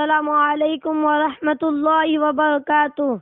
السلام علیکم ورحمۃ اللہ وبرکاتہ۔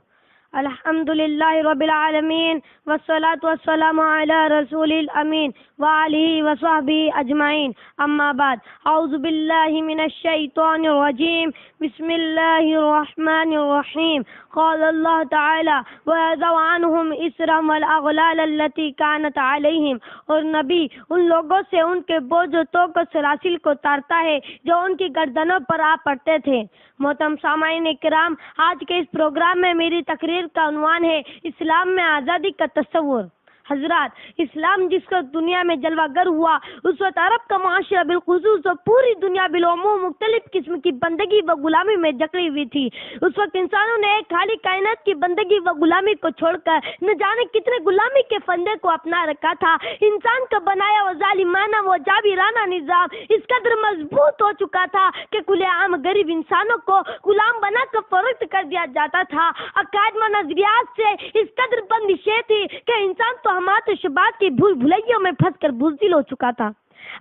الحمد للہ رب العالمین والصلاة والسلام علی رسول الامین وآلہ وصحبہ اجمعین، اما بعد، اعوذ باللہ من الشیطان الرجیم، بسم اللہ الرحمن الرحیم۔ قال اللہ تعالی وَيَضَعُ عَنْهُمْ إِصْرَهُمْ وَالْأَغْلَالَ الَّتِي كَانَتْ عَلَيْهِمْ، اور نبی ان لوگوں سے ان کے بوجھ و توق و سلاسل کو اتارتا ہے جو ان کی گردنوں پر آ پڑتے تھے۔ محترم سامعین کرام، آج کے اس پروگرام میں میری تقریر کا عنوان ہے اسلام میں آزادی کا تصور۔ حضرات، اسلام جس وقت دنیا میں جلوہ گر ہوا، اس وقت عرب کا معاشرہ بالخصوص اور پوری دنیا بالعموم مختلف قسم کی بندگی و غلامی میں جکڑی ہوئی تھی۔ اس وقت انسانوں نے ایک خالی کائنات کی بندگی و غلامی کو چھوڑ کر نہ جانے کتنے غلامی کے فندے کو اپنا رکھا تھا۔ انسان کا بنایا وہ ظالمانہ و جابرانہ نظام اس قدر مضبوط ہو چکا تھا کہ کھلے عام غریب انسانوں کو غلام بنا کر فروخت کر دیا جاتا تھا۔ عقائد و نظریات سے اس قدر بندشیں تھی کہ انسان تو ہمارے شباب کی بھول بھلیوں میں پھنس کر بزدل ہو چکا تھا۔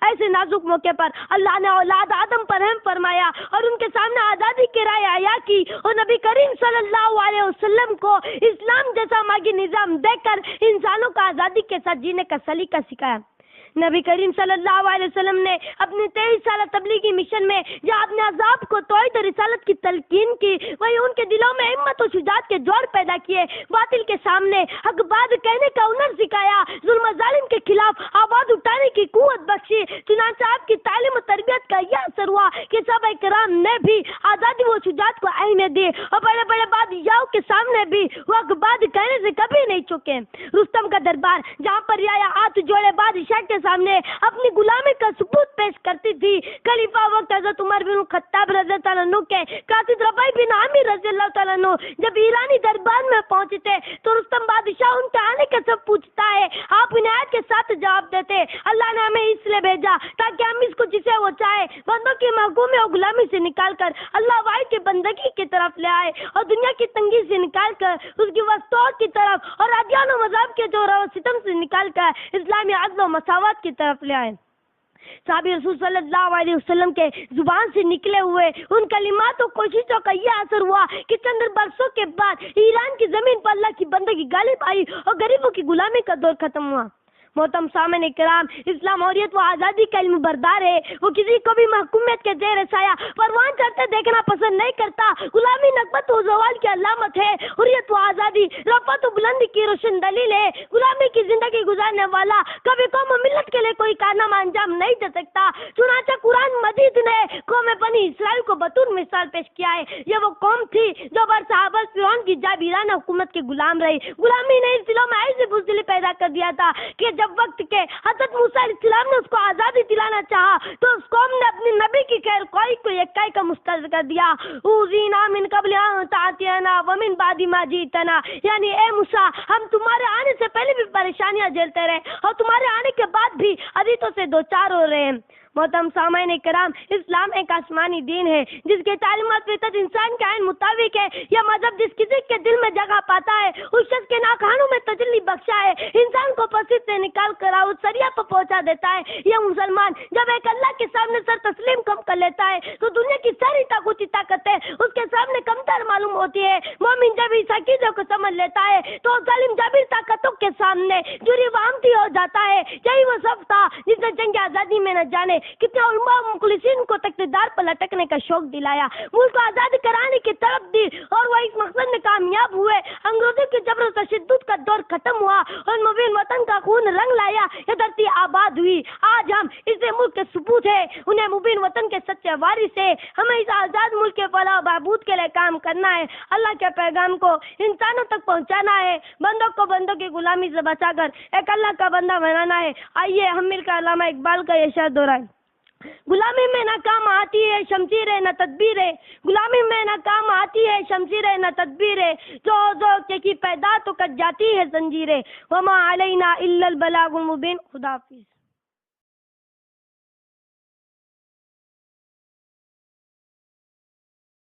ایسے نازک موقع پر اللہ نے اولاد آدم پر رحم فرمایا اور ان کے سامنے آزادی کی رائے عیا کی، اور نبی کریم صلی اللہ علیہ وسلم کو اسلام جیسا ماگی نظام دے کر انسانوں کو آزادی کے ساتھ جینے کا سلیقہ سکھایا۔ نبی کریم صلی اللہ علیہ وسلم نے اپنی 23 سالہ تبلیغی مشن میں جہاں اپنے عذاب کو توحید اور رسالت کی تلقین کی، وہی ان کے دلوں میں ہمت و شجاعت کے جوڑ پیدا کیے، باطل کے سامنے حق بات کہنے کا ہنر سکھایا، ظلم و ظالم کے خلاف آواز اٹھانے کی قوت بخشی۔ چنانچہ آپ کی تعلیم و تربیت کا یہ اثر ہوا کہ صحابہ کرام نے بھی آزادی و شجاعت کو اہمیت دی، اور بڑے بڑے بادشاہوں کے سامنے بھی وہ حق بات کہنے سے کبھی نہیں چکے۔ رستم کا دربار جہاں پر رعایا ہاتھ جوڑے بادشاہ کے سامنے اپنی غلامی کا ثبوت پیش کرتی تھی، خلیفہ وقت حضرت عمر بن خطاب رضی اللہ عنہ کے قاصد ربیع بن عامر رضی اللہ تعالیٰ عنہ جب ایرانی دربار میں پہنچتے تو رستم بادشاہ ان کے آنے کا سب پوچھتا ہے، آپ عنایت کے ساتھ جواب دیتے، اللہ نے ہمیں اس لیے بھیجا تاکہ ہم اس کو جسے وہ چاہے بندوں کی محکومی اور غلامی سے نکال کر اللہ واحد کی بندگی کی طرف لے آئے، اور دنیا کی تنگی سے نکال کر اس کی وسطیت کی طرف، اور ادیان و مذہب کے جو و ستم سے نکال کر اسلامی عدل و مساوات کی طرف لے آئے۔ صحابی رسول صلی اللہ علیہ وسلم کے زبان سے نکلے ہوئے ان کلمات و کوششوں کا یہ اثر ہوا کہ چند برسوں کے بعد ایران کی زمین پر اللہ کی بندگی غالب آئی اور غریبوں کی غلامی کا دور ختم ہوا۔ محترم سامعین کرام، اسلام حریت و آزادی کا علم بردار ہے، وہ کسی کو بھی محکومیت کے زیر سایہ پروان چڑھتے دیکھنا پسند نہیں کرتا۔ غلامی نکبت و زوال کی علامت ہے، حریت و آزادی رفعت و بلندی کی روشن دلیل ہے۔ غلامی کی زندگی گزارنے والا کبھی قوم و ملت کے لیے کوئی کارنامہ انجام نہیں دے سکتا۔ چنانچہ قرآن مجید نے قوم بنی اسرائیل کو بطور مثال پیش کیا ہے۔ یہ وہ قوم تھی جو برصحابہ فرعون کی جابرانہ حکومت کے غلام رہی۔ غلامی نے اس دلوں میں ایسی بزدلی پیدا کر دیا تھا کہ جب وقت کے حضرت موسیٰ علیہ السلام نے اس کو آزادی دلانا چاہا تو اس قوم نے اپنی نبی کی خیر خواہی کو یکائی کا مسترد کر دیا۔ اوذینا من قبل ان تأتینا ومن بعد ما جئتنا، یعنی اے موسیٰ، ہم تمہارے آنے سے پہلے بھی پریشانیاں جھیلتے رہے اور تمہارے آنے کے بعد بھی اذیتوں سے دوچار ہو رہے ہیں۔ محترم سامعین کرام، اسلام ایک آسمانی دین ہے جس کے تعلیمات فطرت انسان کے عین مطابق ہے۔ یہ مذہب جس کسی کے دل میں جگہ پاتا ہے اس شخص کے ناخوانوں میں تجلی بخشا ہے، انسان کو پسند سے نکال کر اس سریا پر پہنچا دیتا ہے۔ یہ مسلمان جب ایک اللہ کے سامنے سر تسلیم کم کر لیتا ہے تو دنیا کی ساری طاقتیں اس کے سامنے کمتر معلوم ہوتی ہے۔ مومن جب اس عقیدے کو سمجھ لیتا ہے تو ظالم جابر طاقتوں کے سامنے جری وامتی ہو جاتا ہے۔ یہی وہ صف تھا جس نے جنگ آزادی میں نہ جانے کتنے علماء مخلصین کو تقدار پر لٹکنے کا شوق دلایا، ملک کو آزاد کرانے کی طرف دی، اور وہ اس مقصد میں کامیاب ہوئے۔ انگریزوں کے جبر و تشدد کا دور ختم ہوا اور مبین وطن کا خون رنگ لایا، یہ دھرتی آباد ہوئی۔ آج ہم اس ملک کے ثبوت ہے، انہیں مبین وطن کے سچے وارث ہے۔ ہمیں اس آزاد ملک کے فلاح و بہبود کے لیے کام کرنا ہے، اللہ کے پیغام کو انسانوں تک پہنچانا ہے، بندوں کو بندوں کی غلامی سے بچا کر ایک اللہ کا بندہ بنانا ہے۔ آئیے ہم مل کر علامہ اقبال کا یہ شعر دہرائیں۔ غلامی میں نہ کام آتی ہے شمشیریں نہ تدبیریں، غلامی میں نہ کام آتی ہے شمشیریں نہ تدبیریں، جو کی پیدا تو کٹ جاتی ہے زنجیریں، وما علینا الا البلاغ المبین۔ خدا حافظ۔